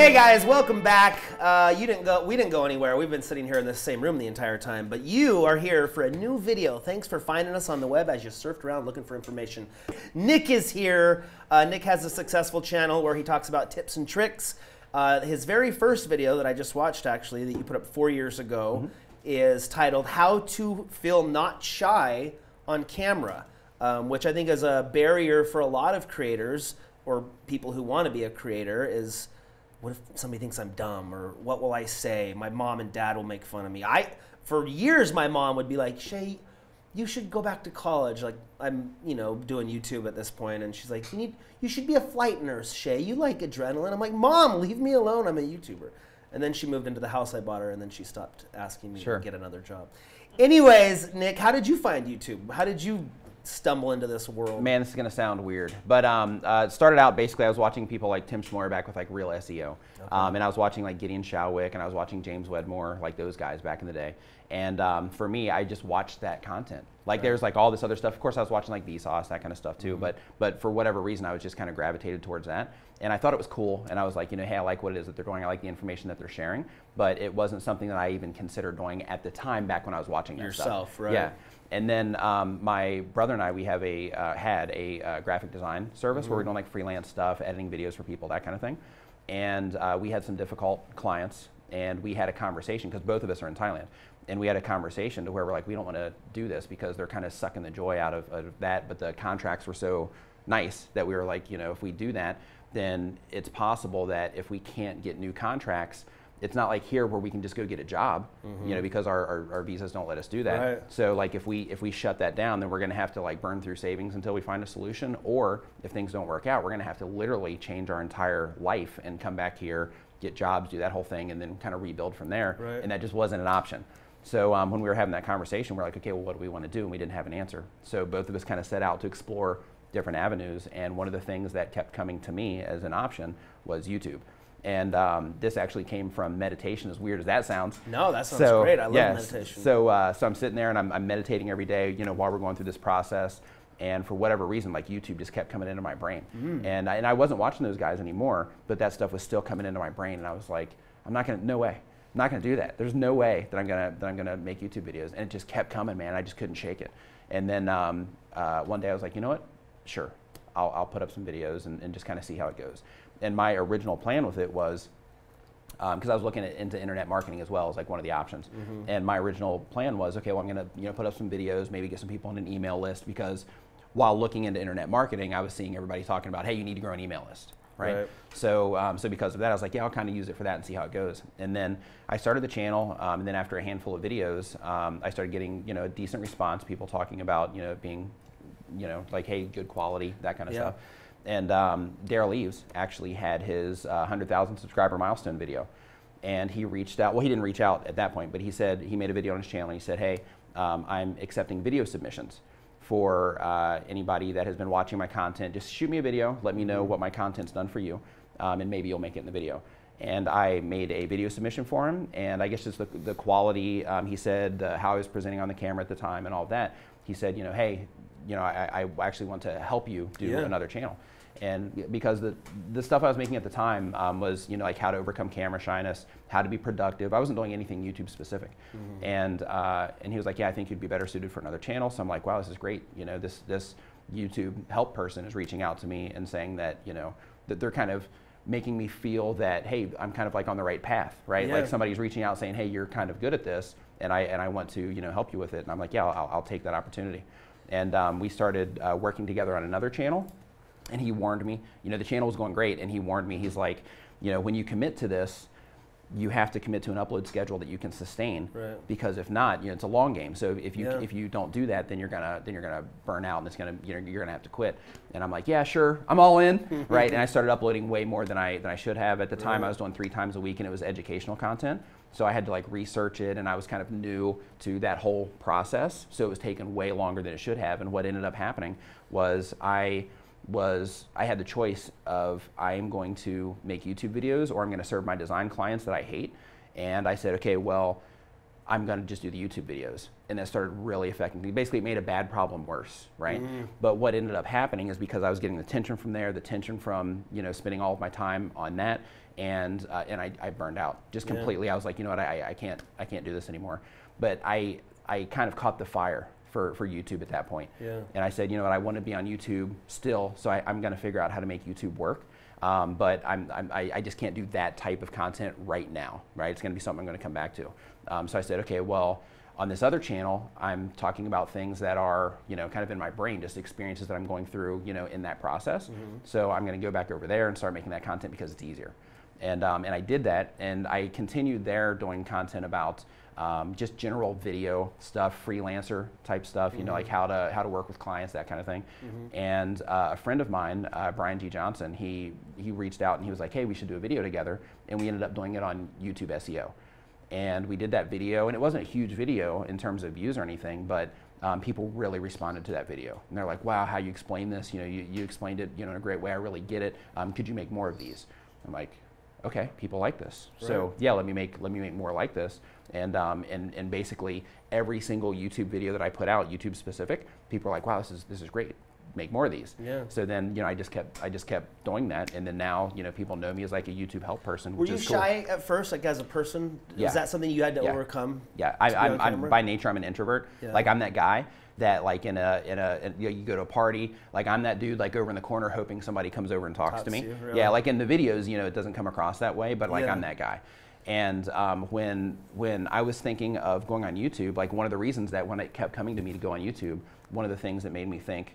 Hey guys, welcome back. We didn't go anywhere. We've been sitting here in this same room the entire time, but you are here for a new video. Thanks for finding us on the web as you surfed around looking for information. Nick is here. Nick has a successful channel where he talks about tips and tricks. His very first video that I just watched, actually, that you put up 4 years ago, is titled How to Feel Not Shy on Camera, which I think is a barrier for a lot of creators or people who want to be a creator. Is what if somebody thinks I'm dumb, or what will I say? My mom and dad will make fun of me. For years, my mom would be like, Shay, you should go back to college. Like, I'm, doing YouTube at this point, and she's like, you should be a flight nurse, Shay. You like adrenaline. I'm like, Mom, leave me alone. I'm a YouTuber. And then she moved into the house I bought her, and then she stopped asking me to get another job. Anyways, Nick, how did you find YouTube? How did you stumble into this world? Man, this is gonna sound weird, but it started out basically I was watching people like Tim Schmoyer back with like real SEO, and I was watching like Gideon Showick, and I was watching James Wedmore, like those guys back in the day. And for me, I just watched that content. Like there's like all this other stuff. Of course, I was watching like Vsauce, that kind of stuff too. But for whatever reason, I was just kind of gravitated towards that, and I thought it was cool. And I was like, hey, I like what it is that they're doing. I like the information that they're sharing. But it wasn't something that I even considered doing at the time back when I was watching that stuff. Right? Yeah. And then my brother and I, we have had a graphic design service where we're doing like freelance stuff, editing videos for people, that kind of thing. And we had some difficult clients, and we had a conversation because both of us are in Thailand. And we had a conversation to where we're like, we don't want to do this because they're kind of sucking the joy out of that. But the contracts were so nice that we were like, if we do that, then it's possible that if we can't get new contracts, it's not like here where we can just go get a job, because our visas don't let us do that. Right. So like if we shut that down, then we're going to have to like burn through savings until we find a solution. Or if things don't work out, we're going to have to literally change our entire life and come back here, get jobs, do that whole thing, and then kind of rebuild from there. Right. And that just wasn't an option. So when we were having that conversation, we're like, okay, well, what do we want to do? And we didn't have an answer. So both of us kind of set out to explore different avenues. And one of the things that kept coming to me as an option was YouTube. And this actually came from meditation, as weird as that sounds. No, that sounds great. I love meditation. So I'm sitting there and I'm meditating every day, while we're going through this process. And for whatever reason, like YouTube just kept coming into my brain. And I wasn't watching those guys anymore, but that stuff was still coming into my brain. And I was like, no way. I'm not gonna do that. There's no way that I'm gonna make YouTube videos. And it just kept coming, man. I just couldn't shake it. And then one day I was like, you know what? Sure, I'll put up some videos and just kind of see how it goes. And my original plan with it was, because I was looking into internet marketing as well as like one of the options. And my original plan was, okay, well, I'm gonna put up some videos, maybe get some people on an email list, because while looking into internet marketing, I was seeing everybody talking about, hey, you need to grow an email list. Right. So because of that, I was like, yeah, I'll kind of use it for that and see how it goes. And then I started the channel, and then after a handful of videos, I started getting a decent response. People talking about being, like, hey, good quality, that kind of stuff. And Daryl Eves actually had his 100,000 subscriber milestone video, and he reached out. Well, he didn't reach out at that point, but he said he made a video on his channel. And he said, hey, I'm accepting video submissions for anybody that has been watching my content. Just shoot me a video, let me know what my content's done for you, and maybe you'll make it in the video. And I made a video submission for him, and I guess just the quality, he said how I was presenting on the camera at the time and all that. He said, hey, I actually want to help you do another channel. And because the stuff I was making at the time was, like how to overcome camera shyness, how to be productive. I wasn't doing anything YouTube specific. And he was like, yeah, I think you'd be better suited for another channel. So I'm like, wow, this is great. This YouTube help person is reaching out to me and saying that, that they're kind of making me feel that, hey, I'm kind of like on the right path, right? Like somebody's reaching out saying, hey, you're kind of good at this, and I want to, help you with it. And I'm like, yeah, I'll take that opportunity. And we started working together on another channel. And he warned me, the channel was going great, and he warned me, he's like, when you commit to this, you have to commit to an upload schedule that you can sustain, because if not, it's a long game. So if you don't do that, then you're gonna burn out, and it's gonna you're gonna have to quit. And I'm like, yeah, sure, I'm all in, right? And I started uploading way more than I should have. At the time, I was doing 3 times a week, and it was educational content. So I had to like research it, and I was kind of new to that whole process. So it was taking way longer than it should have. And what ended up happening was I had the choice of, I am going to make YouTube videos, or I'm going to serve my design clients that I hate. And I said, okay, well, I'm going to just do the YouTube videos. And that started really affecting me. Basically, it made a bad problem worse, right? But what ended up happening is because I was getting the tension from there, the tension from, you know, spending all of my time on that, and I burned out just completely. I was like, you know what, I can't do this anymore. But I kind of caught the fire for YouTube at that point. And I said, you know what, I want to be on YouTube still, so I'm going to figure out how to make YouTube work. But I just can't do that type of content right now, right? It's going to be something I'm going to come back to. So I said, okay, well, on this other channel, I'm talking about things that are, you know, kind of in my brain, just experiences that I'm going through, you know, in that process. So I'm going to go back over there and start making that content because it's easier. And I did that, and I continued there doing content about just general video stuff, freelancer type stuff, you know, like how to work with clients, that kind of thing. And a friend of mine, Brian G. Johnson, he reached out and he was like, hey, we should do a video together. And we ended up doing it on YouTube SEO. And we did that video, and it wasn't a huge video in terms of views or anything, but people really responded to that video. And they're like, wow, how you explain this, you know, you explained it, you know, in a great way, I really get it. Could you make more of these? I'm like, okay, people like this. Right. So yeah, let me make more like this. And basically every single YouTube video that I put out, YouTube specific, people are like, wow, this is great. Make more of these. So then, you know, I just kept doing that, and then now, you know, people know me as like a YouTube help person. Were you shy at first, like as a person? Was that something you had to overcome? I'm by nature, I'm an introvert. Like I'm that guy that like in a you know, you go to a party, like I'm that dude like over in the corner hoping somebody comes over and talks to me. Really? Yeah, like in the videos, you know, it doesn't come across that way, but like I'm that guy. And when I was thinking of going on YouTube, like one of the reasons that when it kept coming to me to go on YouTube, one of the things that made me think,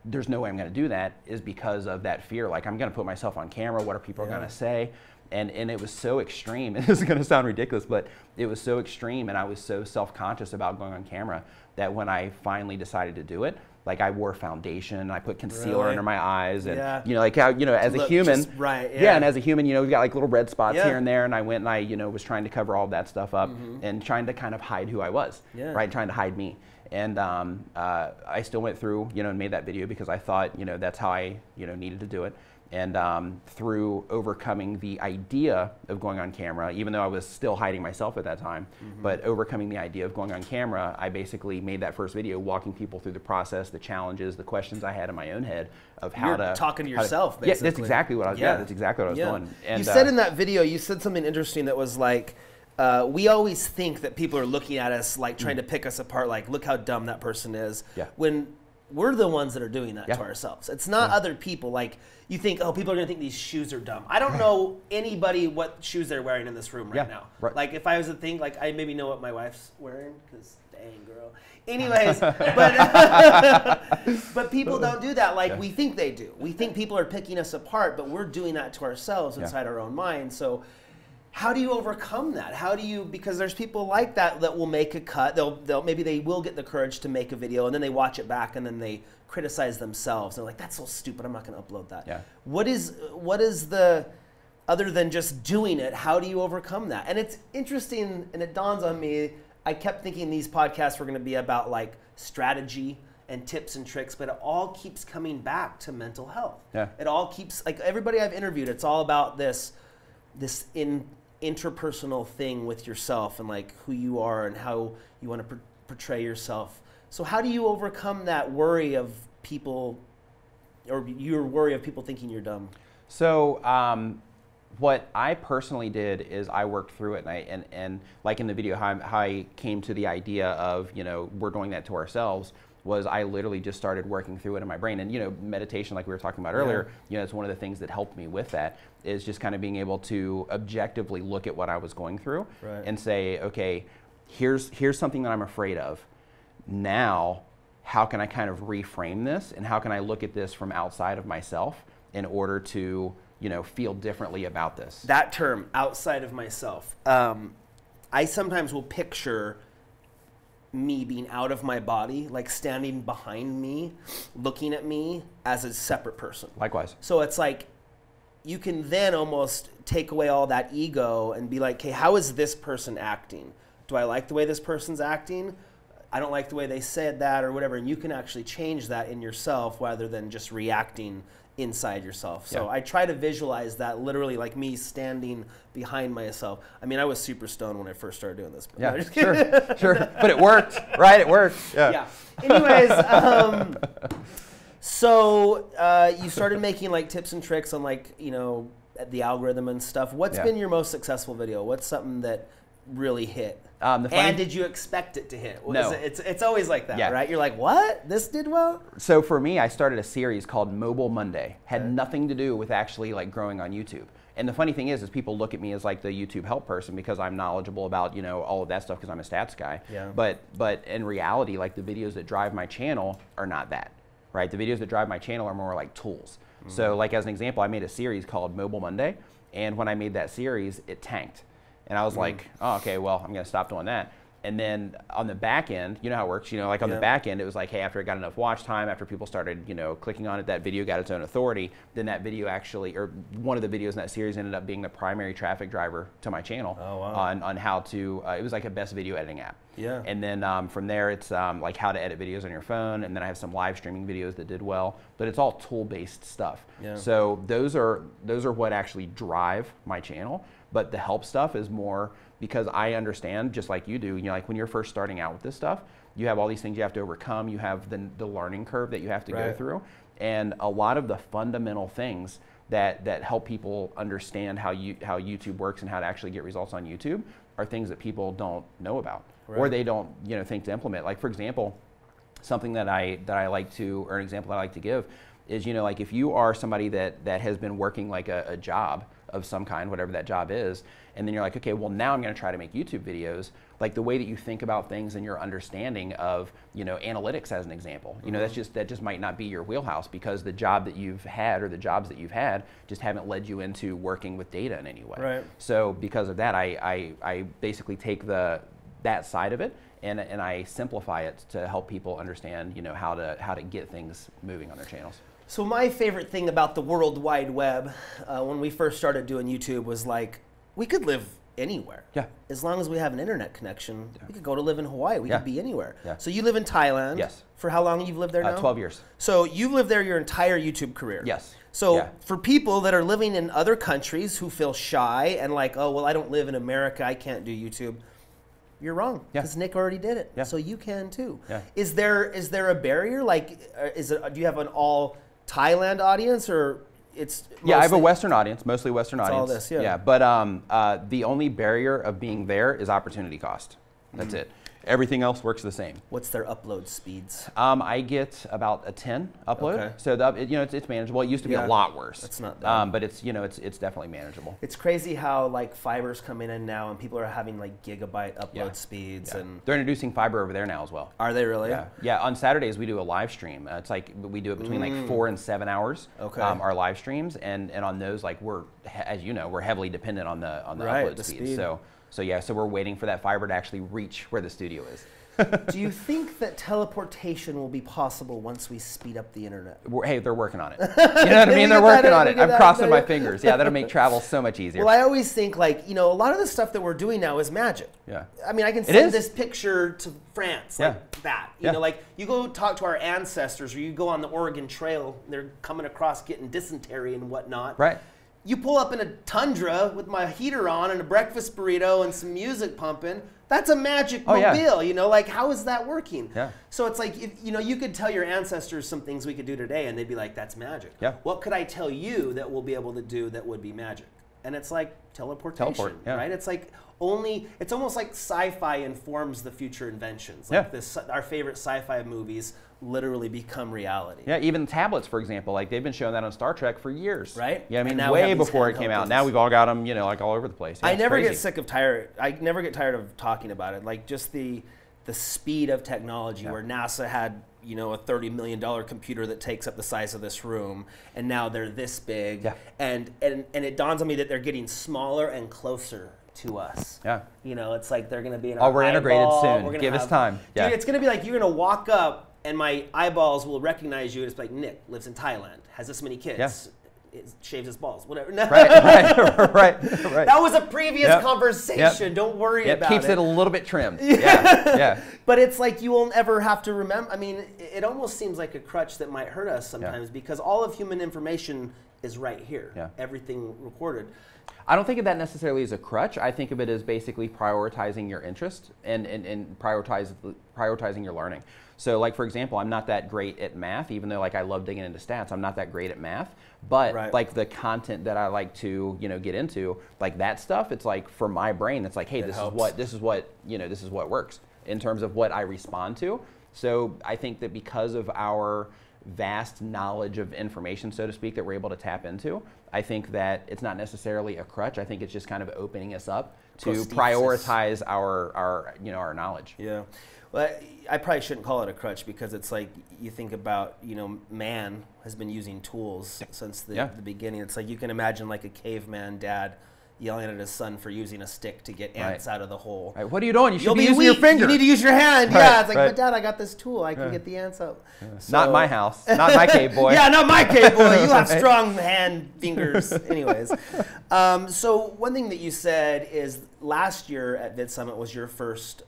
there's no way I'm going to do that, is because of that fear. Like I'm going to put myself on camera. What are people going to say? And it was so extreme. And this is going to sound ridiculous, but it was so extreme, and I was so self-conscious about going on camera that when I finally decided to do it, like I wore foundation, I put concealer under my eyes, and you know, like how, you know, as a human, and as a human, you know, we've got like little red spots here and there, and I went and I, you know, was trying to cover all of that stuff up and trying to kind of hide who I was, right, trying to hide me. And I still went through, you know, and made that video because I thought, you know, that's how I, you know, needed to do it. And through overcoming the idea of going on camera, even though I was still hiding myself at that time, but overcoming the idea of going on camera, I basically made that first video walking people through the process, the challenges, the questions I had in my own head of how You're talking to yourself, basically. Yeah, that's exactly what I was, that's exactly what I was doing. And, you said in that video, you said something interesting that was like, we always think that people are looking at us like trying to pick us apart, like look how dumb that person is, when we're the ones that are doing that to ourselves. It's not other people. Like you think, oh, people are gonna think these shoes are dumb. I don't know anybody what shoes they're wearing in this room right now. Like if I was to think, like I maybe know what my wife's wearing, because dang girl. Anyways, but people don't do that like we think they do. We think people are picking us apart, but we're doing that to ourselves inside our own mind. So how do you overcome that? How do you, because there's people like that that will make a cut. Maybe they will get the courage to make a video, and then they watch it back and then they criticize themselves. They're like, that's so stupid, I'm not gonna upload that. What is the, other than just doing it, how do you overcome that? And it's interesting, and it dawns on me, I kept thinking these podcasts were gonna be about like strategy and tips and tricks, but it all keeps coming back to mental health. It all keeps, like everybody I've interviewed, it's all about this interpersonal thing with yourself and like who you are and how you want to portray yourself. So how do you overcome that worry of people, or your worry of people thinking you're dumb? So what I personally did is I worked through it, and like in the video, how I came to the idea of, you know, we're doing that to ourselves, was I literally just started working through it in my brain. And, you know, meditation, like we were talking about earlier, you know, it's one of the things that helped me with that, is just kind of being able to objectively look at what I was going through and say, okay, here's something that I'm afraid of. Now, how can I kind of reframe this, and how can I look at this from outside of myself in order to, you know, feel differently about this? That term, outside of myself, I sometimes will picture me being out of my body, like standing behind me, looking at me as a separate person. Likewise. So it's like, you can then almost take away all that ego and be like, okay, how is this person acting? Do I like the way this person's acting? I don't like the way they said that or whatever, and you can actually change that in yourself rather than just reacting inside yourself. So I try to visualize that literally like me standing behind myself. I mean, I was super stoned when I first started doing this. But yeah, sure. But it worked, right? It worked. Yeah. Anyways, so you started making like tips and tricks on like, you know, the algorithm and stuff. What's been your most successful video? What's something that really hit? And did you expect it to hit? No. It's always like that, right? You're like, what? This did well? So for me, I started a series called Mobile Monday. Had nothing to do with actually like growing on YouTube. And the funny thing is people look at me as like the YouTube help person because I'm knowledgeable about, you know, all of that stuff because I'm a stats guy. Yeah. But in reality, like the videos that drive my channel are not that, right? The videos that drive my channel are more like tools. So like as an example, I made a series called Mobile Monday. And when I made that series, it tanked. And I was like, oh, okay, well, I'm going to stop doing that. And then on the back end, you know how it works, you know, like on the back end, it was like, hey, after it got enough watch time, after people started, you know, clicking on it, that video got its own authority, then that video actually, or one of the videos in that series ended up being the primary traffic driver to my channel on how to, it was like a best video editing app. Yeah. And then from there, it's like how to edit videos on your phone. And then I have some live streaming videos that did well, but it's all tool-based stuff. Yeah. So those are what actually drive my channel. But the help stuff is more because I understand, just like you do, you know, like when you're first starting out with this stuff, you have all these things you have to overcome. You have the learning curve that you have to go through. And a lot of the fundamental things that help people understand how YouTube works and how to actually get results on YouTube are things that people don't know about or they don't, you know, think to implement. Like for example, something that I like to, or an example I like to give is, you know, like if you are somebody that has been working like a job of some kind, whatever that job is, and then you're like, okay, well now I'm going to try to make YouTube videos. Like the way that you think about things and your understanding of, you know, analytics as an example, you know, that just might not be your wheelhouse because the job that you've had or the jobs that you've had just haven't led you into working with data in any way. Right. So because of that, I basically take that side of it and I simplify it to help people understand, you know, how to get things moving on their channels. So my favorite thing about the World Wide Web, when we first started doing YouTube, was like, we could live anywhere. Yeah. As long as we have an internet connection, we could go to live in Hawaii. We could be anywhere. Yeah. So you live in Thailand. Yes. For how long you've lived there now? 12 years. So you've lived there your entire YouTube career. Yes. So for people that are living in other countries who feel shy and like, oh, well, I don't live in America, I can't do YouTube. You're wrong, because Nick already did it. Yeah. So you can too. Yeah. Is there a barrier? Like, do you have an all Thailand audience, or it's mostly, I have a Western audience, mostly Western audience. All this, yeah. But the only barrier of being there is opportunity cost. That's it. Everything else works the same. What's their upload speeds? I get about a 10 upload. Okay. So you know, it's manageable. It used to be a lot worse. It's not bad. But it's, you know, it's definitely manageable. It's crazy how like fiber's coming in now and people are having like gigabyte upload speeds, and they're introducing fiber over there now as well. Are they really? Yeah. Yeah. On Saturdays we do a live stream. It's like we do it between like 4 and 7 hours. Okay. Our live streams, and on those, like we're, as you know, we're heavily dependent on the upload speed. So yeah, so we're waiting for that fiber to actually reach where the studio is. Do you think that teleportation will be possible once we speed up the internet? Hey, they're working on it. You know what I mean? They're working on it. I'm crossing my fingers. Yeah, that'll make travel so much easier. Well, I always think like, you know, a lot of the stuff that we're doing now is magic. Yeah. I mean, I can send this picture to France like that. You know, like you go talk to our ancestors, or you go on the Oregon Trail, they're coming across getting dysentery and whatnot. Right. You pull up in a tundra with my heater on and a breakfast burrito and some music pumping. That's a magic mobile, you know, like how is that working? Yeah. So it's like, if, you know, you could tell your ancestors some things we could do today and they'd be like, that's magic. Yeah. What could I tell you that we'll be able to do that would be magic? And it's like teleportation, right? It's like it's almost like sci-fi informs the future inventions. Like our favorite sci-fi movies literally become reality. Yeah, even tablets, for example, like they've been showing that on Star Trek for years. Right? Yeah, I mean, way before it came out. Now we've all got them, you know, like all over the place. Yeah, I never get tired of talking about it. Like just the speed of technology, where NASA had, you know, a $30 million computer that takes up the size of this room, and now they're this big. Yeah. And it dawns on me that they're getting smaller and closer to us. Yeah. You know, it's like they're going to be in our we're integrated eyeball. soon. Give us time. Yeah. Dude, it's going to be like you're going to walk up and my eyeballs will recognize you, and it's like, Nick lives in Thailand, has this many kids. shaves his balls, whatever. Right. That was a previous conversation. Don't worry about it. Keeps it a little bit trimmed. Yeah. But it's like you will never have to remember. I mean, it almost seems like a crutch that might hurt us sometimes because all of human information is right here. Yeah. Everything recorded. I don't think of that necessarily as a crutch. I think of it as basically prioritizing your interest and prioritizing your learning. So like, for example, I'm not that great at math, even though like I love digging into stats, I'm not that great at math, but like the content that I like to, get into, like that stuff, it's like for my brain, it's like, hey, this is what works in terms of what I respond to. So I think that because of our vast knowledge of information, so to speak, that we're able to tap into, I think that it's not necessarily a crutch. I think it's just kind of opening us up to prioritize our knowledge. Yeah. Well, I probably shouldn't call it a crutch because it's like you think about, man has been using tools since the beginning. It's like you can imagine like a caveman dad yelling at his son for using a stick to get ants out of the hole. Right. What are you doing? You should be using your finger. You need to use your hand. Yeah, it's like, but Dad, I got this tool. I can get the ants out. Yeah. So, not my house. Not my cave boy. Yeah, not my cave boy. You have strong hand fingers. Anyways. So one thing that you said is last year at Vid Summit was your first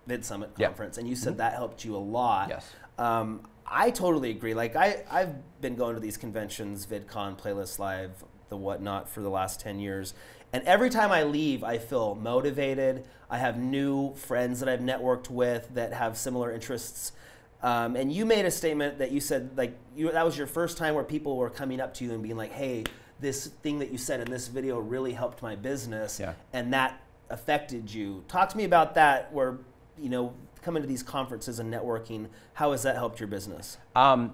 Vid Summit conference, and you said that helped you a lot. Yes. I totally agree. Like I've been going to these conventions, VidCon, Playlist Live, the whatnot for the last 10 years. And every time I leave, I feel motivated. I have new friends that I've networked with that have similar interests. And you made a statement that you said, like, that was your first time where people were coming up to you and being like, hey, this thing that you said in this video really helped my business. Yeah. And that affected you. Talk to me about that, where, coming to these conferences and networking, how has that helped your business?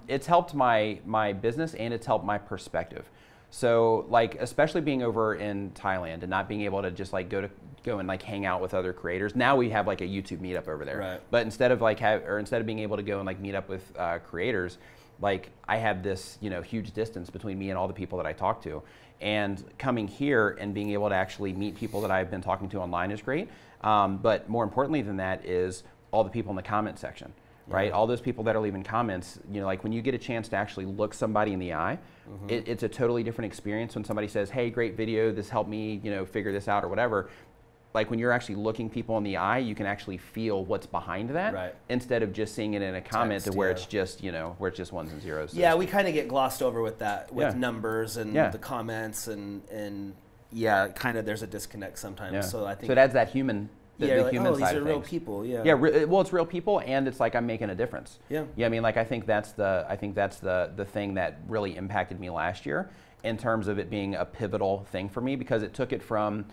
It's helped my business and it's helped my perspective. So like, especially being over in Thailand and not being able to just like go and like hang out with other creators. Now we have like a YouTube meetup over there. Right. But instead of like instead of being able to go and like meet up with creators, like I have this huge distance between me and all the people that I talk to. And coming here and being able to actually meet people that I've been talking to online is great. But more importantly than that is all the people in the comment section. Right, all those people that are leaving comments, like when you get a chance to actually look somebody in the eye, it's a totally different experience when somebody says, hey, great video, this helped me, figure this out or whatever. Like when you're actually looking people in the eye, you can actually feel what's behind that instead of just seeing it in a comment where it's just, where it's just ones and zeros. So yeah, we kind of get glossed over with that, with numbers and the comments and kind of there's a disconnect sometimes. Yeah. So I think it adds that human. The human these side are of real things. people. Yeah. Yeah. Well, it's real people, and it's like I'm making a difference. Yeah. Yeah. I mean, like I think that's the thing that really impacted me last year in terms of it being a pivotal thing for me, because it took it from,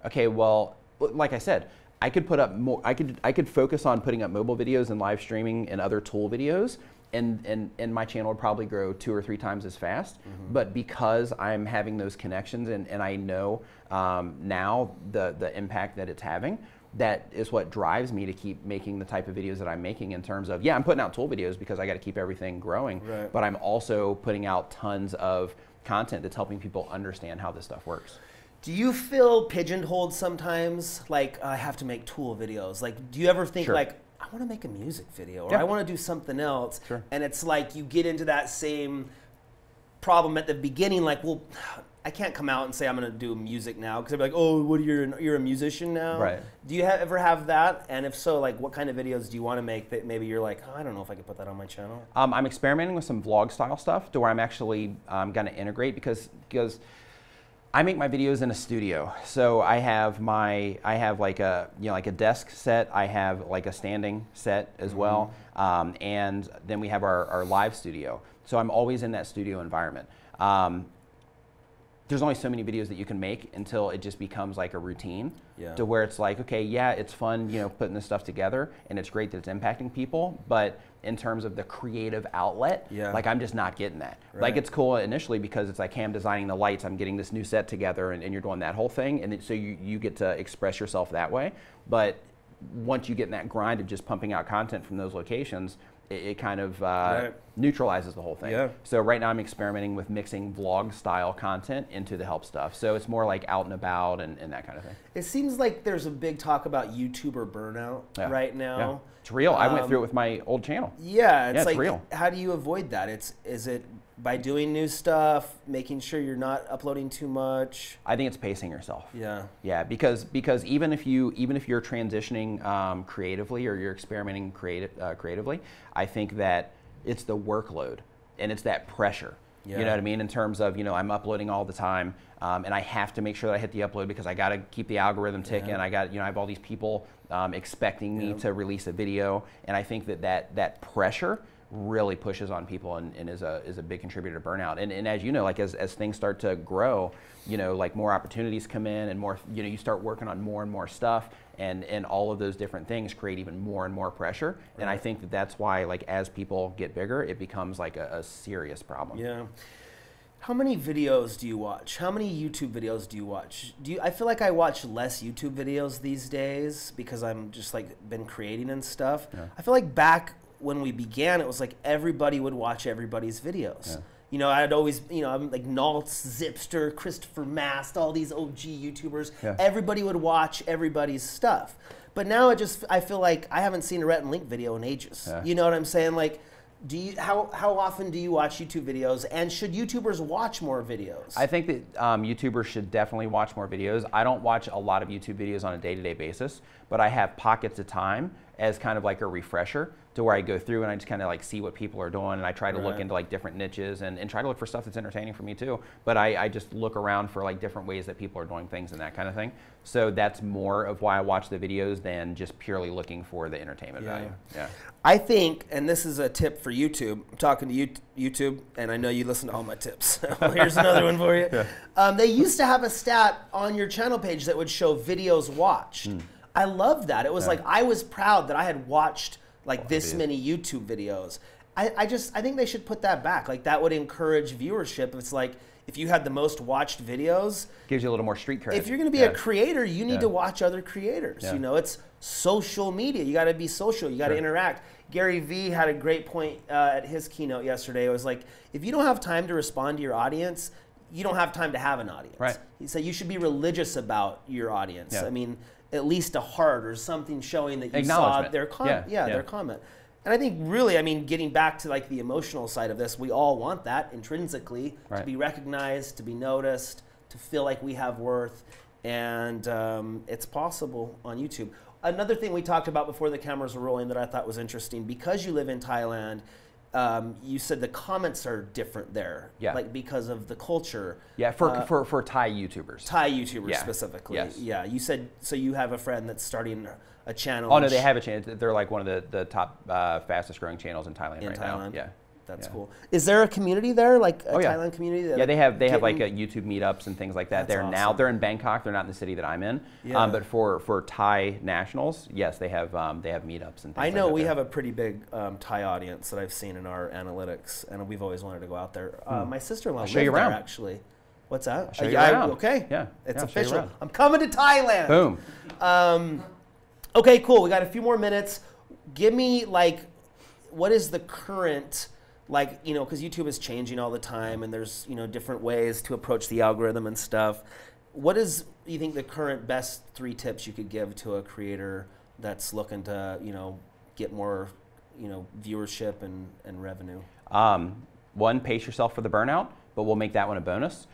okay, well, like I said, I could put up more. I could focus on putting up mobile videos and live streaming and other tool videos. And my channel would probably grow 2 or 3 times as fast. But because I'm having those connections and I know now the impact that it's having, that is what drives me to keep making the type of videos that I'm making in terms of, I'm putting out tool videos because I got to keep everything growing, but I'm also putting out tons of content that's helping people understand how this stuff works. Do you feel pigeonholed sometimes? Like, I have to make tool videos. Like, do you ever think like, I want to make a music video or I want to do something else? And it's like you get into that same problem at the beginning, like, well, I can't come out and say I'm going to do music now because they'll be like, oh, what you're a musician now? Right. Do you ever have that? And if so, like, what kind of videos do you want to make that maybe you're like, oh, I don't know if I could put that on my channel? I'm experimenting with some vlog style stuff to where I'm actually going to integrate because I make my videos in a studio. So I have like a like a desk set. I have like a standing set as well, and then we have our live studio. So I'm always in that studio environment. There's only so many videos that you can make until it just becomes like a routine to where it's like, okay, yeah, it's fun, putting this stuff together and it's great that it's impacting people, but in terms of the creative outlet, like I'm just not getting that. Like it's cool initially because it's like, hey, I'm designing the lights, I'm getting this new set together and you're doing that whole thing. And so you get to express yourself that way. But once you get in that grind of just pumping out content from those locations, it kind of neutralizes the whole thing. Yeah. So right now I'm experimenting with mixing vlog style content into the help stuff. So it's more like out and about and that kind of thing. It seems like there's a big talk about YouTuber burnout right now. Yeah. It's real. I went through it with my old channel. Yeah, it's like, real. How do you avoid that? Is it By doing new stuff, making sure you're not uploading too much. I think it's pacing yourself. Yeah. Yeah, because even if you're transitioning creatively or you're experimenting creatively, I think that it's the workload and it's that pressure. Yeah. You know what I mean? In terms of, I'm uploading all the time, and I have to make sure that I hit the upload because I got to keep the algorithm ticking. Yeah. I have all these people expecting me to release a video, and I think that pressure really pushes on people and is a big contributor to burnout. And as you know, like as things start to grow, like more opportunities come in and more, you start working on more and more stuff, and all of those different things create even more and more pressure. Right. And I think that's why, like, as people get bigger, it becomes like a serious problem. Yeah. How many videos do you watch? How many YouTube videos do you watch? I feel like I watch less YouTube videos these days because I'm just like been creating and stuff. Yeah. I feel like back when we began, it was like everybody would watch everybody's videos. Yeah. I'd always, I'm like Naltz, Zipster, Christopher Mast, all these OG YouTubers. Yeah. Everybody would watch everybody's stuff. But now I feel like I haven't seen a Rhett and Link video in ages. Yeah. You know what I'm saying? Like, how often do you watch YouTube videos, and should YouTubers watch more videos? I think that YouTubers should definitely watch more videos. I don't watch a lot of YouTube videos on a day-to-day basis, but I have pockets of time as kind of like a refresher to where I go through and I just kind of like see what people are doing, and I try to look into like different niches and try to look for stuff that's entertaining for me too. But I just look around for like different ways that people are doing things and that kind of thing. So that's more of why I watch the videos than just purely looking for the entertainment value. Yeah. I think, and this is a tip for YouTube, I'm talking to YouTube, and I know you listen to all my tips. Here's another one for you. Yeah. They used to have a stat on your channel page that would show videos watched. I love that. It was like, I was proud that I had watched like this many YouTube videos. I think they should put that back. Like, that would encourage viewership. It's like, if you had the most watched videos, gives you a little more street cred. If you're going to be a creator, you need to watch other creators. It's social media. You got to be social. You got to interact. Gary Vee had a great point at his keynote yesterday. It was like, if you don't have time to respond to your audience, you don't have time to have an audience. Right. He said you should be religious about your audience. Yeah. I mean, at least a heart or something showing that you saw their comment. Their comment. And I think really, I mean, getting back to like the emotional side of this, we all want that intrinsically, to be recognized, to be noticed, to feel like we have worth, and it's possible on YouTube. Another thing we talked about before the cameras were rolling that I thought was interesting, because you live in Thailand, you said the comments are different there, like because of the culture. Yeah, for Thai YouTubers. Thai YouTubers specifically. Yes. Yeah, you said, so you have a friend that's starting a channel. Oh no, they have a channel. They're like one of the top fastest growing channels in Thailand right now. Yeah. That's cool. Is there a community there, like a Thailand community? That they have like YouTube meetups and things like that. They're awesome. Now they're in Bangkok. They're not in the city that I'm in. Yeah. But for Thai nationals, yes, they have meetups and things. I know like that we have a pretty big Thai audience that I've seen in our analytics, and we've always wanted to go out there. My sister-in-law lived there actually. What's that? I'll show you around. Okay. Yeah. It's official. I'm coming to Thailand. Boom. Okay, cool. We got a few more minutes. Give me like, what is the current? Like, because YouTube is changing all the time, and there's, different ways to approach the algorithm and stuff. What is, you think, the current best 3 tips you could give to a creator that's looking to, get more, viewership and revenue? 1, pace yourself for the burnout, but we'll make that one a bonus.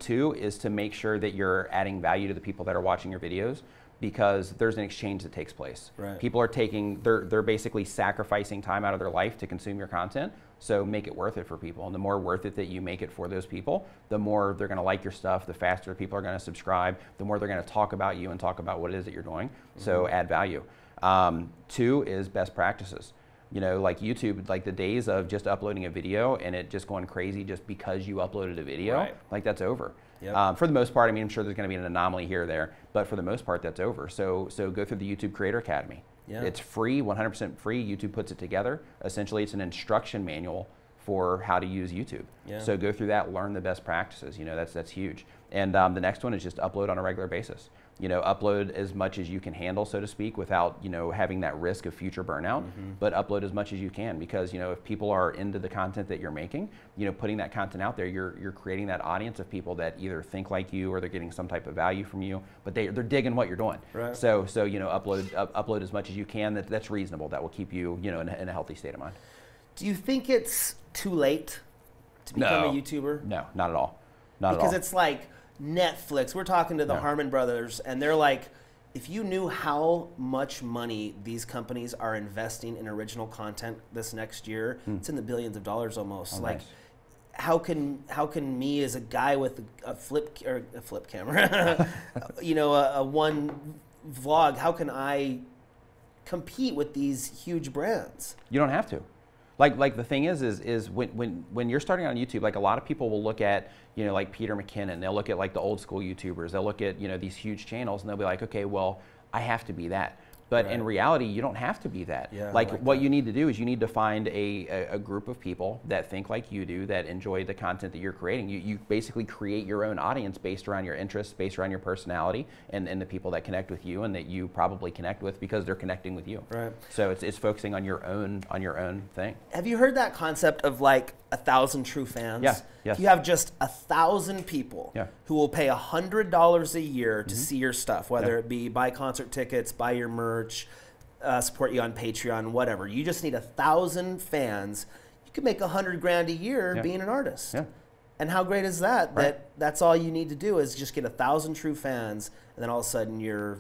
2 is to make sure that you're adding value to the people that are watching your videos, because there's an exchange that takes place. Right. People are they're basically sacrificing time out of their life to consume your content. So make it worth it for people. And the more worth it that you make it for those people, the more they're going to like your stuff, the faster people are going to subscribe, the more they're going to talk about you and talk about what it is that you're doing. So add value. 2 is best practices. Like YouTube, like the days of just uploading a video and it just going crazy just because you uploaded a video, like that's over. Yep. For the most part, I mean, I'm sure there's going to be an anomaly here or there, but for the most part, that's over. So go through the YouTube Creator Academy. Yeah. It's free, 100% free. YouTube puts it together. Essentially, it's an instruction manual for how to use YouTube. Yeah. So go through that, learn the best practices. That's huge. And the next one is just upload on a regular basis. Upload as much as you can handle, so to speak, without, having that risk of future burnout, but upload as much as you can, because, if people are into the content that you're making, putting that content out there, you're creating that audience of people that either think like you or they're getting some type of value from you, but they're digging what you're doing. Right. So upload as much as you can. That's reasonable. That will keep you, in a healthy state of mind. Do you think it's too late to become a YouTuber? No, not at all. Not at all. Because it's like Netflix. We're talking to the Harmon brothers, and they're like, if you knew how much money these companies are investing in original content this next year, it's in the billions of dollars almost. Oh, like, nice. how can me as a guy with a flip camera, you know, a one vlog, how can I compete with these huge brands? You don't have to. Like the thing is when you're starting on YouTube, like a lot of people will look at, you know, like Peter McKinnon, they'll look at like the old school YouTubers, they'll look at, you know, these huge channels and they'll be like, okay, well, I have to be that. But in reality, you don't have to be that. Yeah, like what you need to do is you need to find a group of people that think like you do, that enjoy the content that you're creating. You basically create your own audience based around your interests, based around your personality, and the people that connect with you and that you probably connect with because they're connecting with you. Right. So it's focusing on your own thing. Have you heard that concept of like 1,000 true fans? Yeah. Yes. You have just 1,000 people who will pay $100 a year to see your stuff, whether it be buy concert tickets, buy your merch, support you on Patreon, whatever. You just need 1,000 fans. You could make $100 grand a year being an artist. Yeah. And how great is that? Right. That's all you need to do is just get 1,000 true fans, and then all of a sudden you're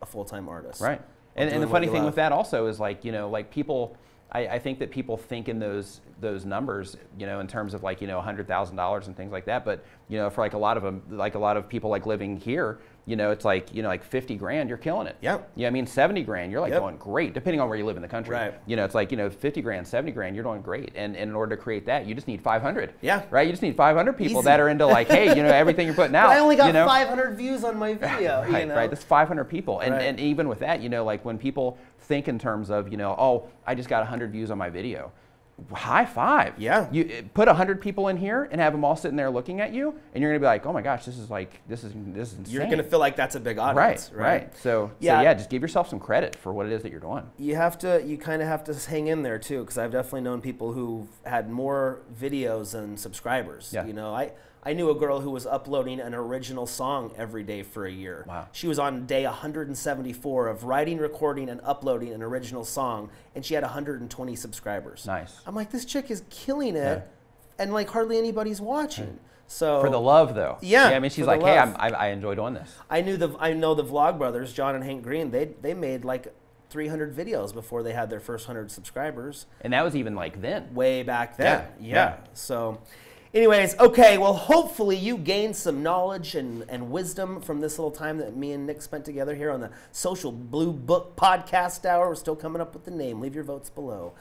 a full-time artist. Right. And the funny thing with that also is like, you know, like people, I think that people think in those numbers, you know, in terms of like, you know, $100,000 and things like that. But, you know, for like a lot of them, like a lot of people like living here, you know, it's like, you know, like 50 grand, you're killing it. Yep. Yeah, I mean, 70 grand, you're like going great, depending on where you live in the country. Right. You know, it's like, you know, 50 grand, 70 grand, you're doing great. And in order to create that, you just need 500. Yeah. Right? You just need 500 people that are into like, hey, you know, everything you're putting out. But I only got you know? 500 views on my video. Right, you know? right. That's 500 people. And even with that, you know, like when people think in terms of, you know, oh, I just got 100 views on my video. High five. Yeah. You put 100 people in here and have them all sitting there looking at you, and you're gonna be like, oh my gosh, this is insane. You're gonna feel like that's a big audience, right? So yeah, just give yourself some credit for what it is that you're doing. You kind of have to hang in there too, because I've definitely known people who've had more videos than subscribers. Yeah. You know, I knew a girl who was uploading an original song every day for a year. Wow. She was on day 174 of writing, recording, and uploading an original song, and she had 120 subscribers. Nice. I'm like, this chick is killing it, and like hardly anybody's watching. Right. So for the love, though. Yeah. I mean, she's like, hey, I enjoy doing this. I know the Vlog brothers, John and Hank Green. They made like 300 videos before they had their first 100 subscribers. And that was even like then. Way back then. Yeah. So. Anyways, okay, well, hopefully you gained some knowledge and wisdom from this little time that me and Nick spent together here on the Social Blue Book Podcast Hour. We're still coming up with the name. Leave your votes below.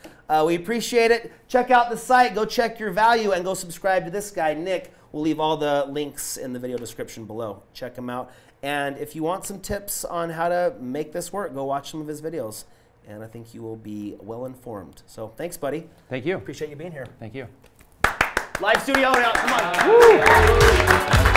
We appreciate it. Check out the site. Go check your value and go subscribe to this guy, Nick. We'll leave all the links in the video description below. Check him out. And if you want some tips on how to make this work, go watch some of his videos. And I think you will be well informed. So thanks, buddy. Thank you. Appreciate you being here. Thank you. Live studio now, come on. Woo.